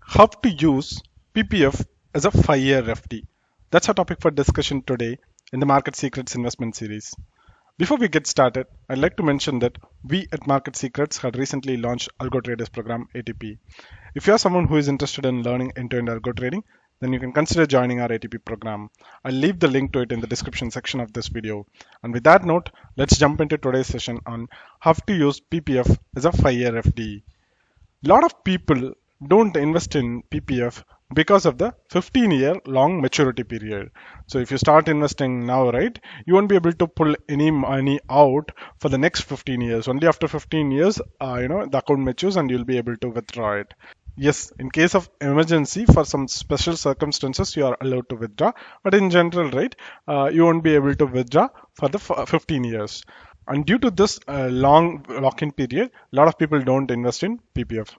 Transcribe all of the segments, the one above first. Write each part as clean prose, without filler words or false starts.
How to use PPF as a 5-year FD. That's our topic for discussion today in the Market Secrets investment series. Before we get started, I'd like to mention that we at Market Secrets had recently launched Algo Traders Program ATP. If you are someone who is interested in learning end-to-end algo trading, then you can consider joining our ATP program. I'll leave the link to it in the description section of this video. And with that note, let's jump into today's session on how to use PPF as a 5-year FD. A lot of people don't invest in PPF because of the 15-year long maturity period. So if you start investing now, right, you won't be able to pull any money out for the next 15 years. Only after 15 years, the account matures and you'll be able to withdraw it. Yes, in case of emergency, for some special circumstances, you are allowed to withdraw. But in general, right, you won't be able to withdraw for the 15 years. And due to this long lock-in period, a lot of people don't invest in PPF.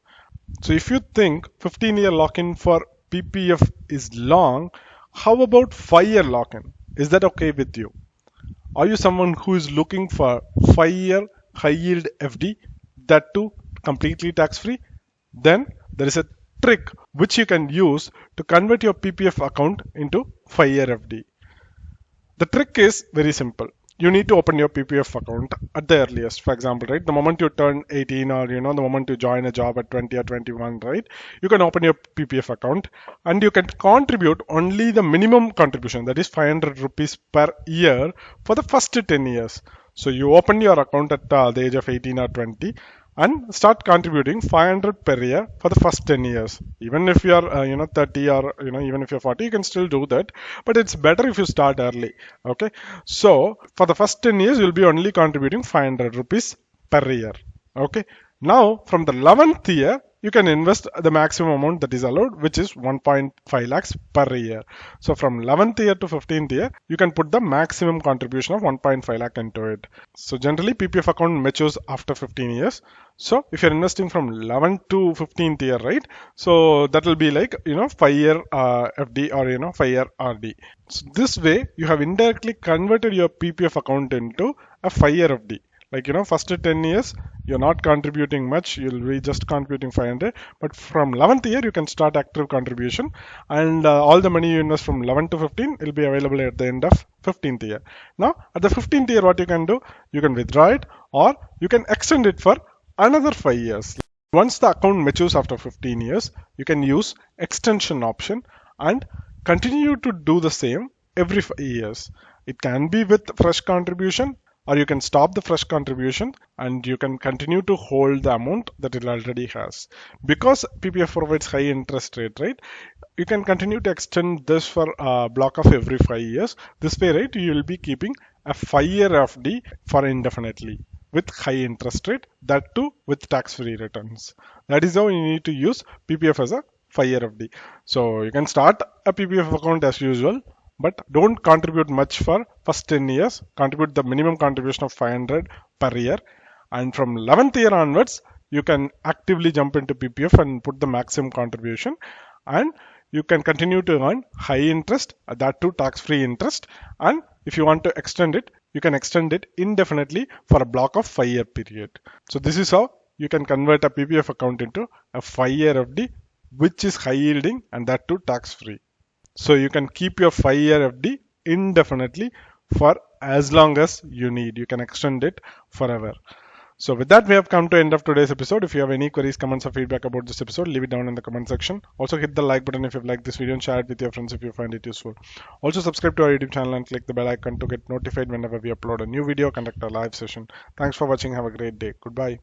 So if you think 15-year lock-in for PPF is long, how about 5-year lock-in? Is that okay with you? Are you someone who is looking for 5-year high-yield FD, that too completely tax-free? Then there is a trick which you can use to convert your PPF account into 5-year FD. The trick is very simple. You need to open your PPF account at the earliest. For example, right, the moment you turn 18 or the moment you join a job at 20 or 21, right, you can open your PPF account and you can contribute only the minimum contribution, that is 500 rupees per year for the first 10 years. So you open your account at the age of 18 or 20 and start contributing 500 per year for the first 10 years. Even if you are 30 or even if you're 40, you can still do that, but it's better if you start early. Okay, so for the first 10 years you'll be only contributing 500 rupees per year. Okay, now from the 11th year you can invest the maximum amount that is allowed, which is 1.5 lakhs per year. So from 11th year to 15th year, you can put the maximum contribution of 1.5 lakh into it. So generally PPF account matures after 15 years. So if you're investing from 11th to 15th year, right? So that will be like 5-year FD or 5-year RD. So this way you have indirectly converted your PPF account into a 5-year FD. Like first 10 years you're not contributing much, you'll be just contributing 500, but from 11th year you can start active contribution, and all the money you invest from 11 to 15 will be available at the end of 15th year. Now at the 15th year, what you can do, you can withdraw it or you can extend it for another 5 years. Once the account matures after 15 years, you can use extension option and continue to do the same every 5 years. It can be with fresh contribution, or you can stop the fresh contribution and you can continue to hold the amount that it already has. Because PPF provides high interest rate, right? You can continue to extend this for a block of every 5 years. This way, right, you will be keeping a 5-year FD for indefinitely with high interest rate, that too with tax-free returns. That is how you need to use PPF as a 5-year FD. So you can start a PPF account as usual, but don't contribute much for first 10 years. Contribute the minimum contribution of 500 per year, and from 11th year onwards you can actively jump into PPF and put the maximum contribution, and you can continue to earn high interest, that too tax-free interest. And if you want to extend it, you can extend it indefinitely for a block of 5-year period. So this is how you can convert a PPF account into a 5-year FD, which is high yielding and that too tax-free. So you can keep your 5-year FD indefinitely for as long as you need. You can extend it forever. So with that, we have come to end of today's episode. If you have any queries, comments or feedback about this episode, leave it down in the comment section. Also hit the like button if you've liked this video and share it with your friends if you find it useful. Also subscribe to our YouTube channel and click the bell icon to get notified whenever we upload a new video or conduct a live session. Thanks for watching. Have a great day. Goodbye.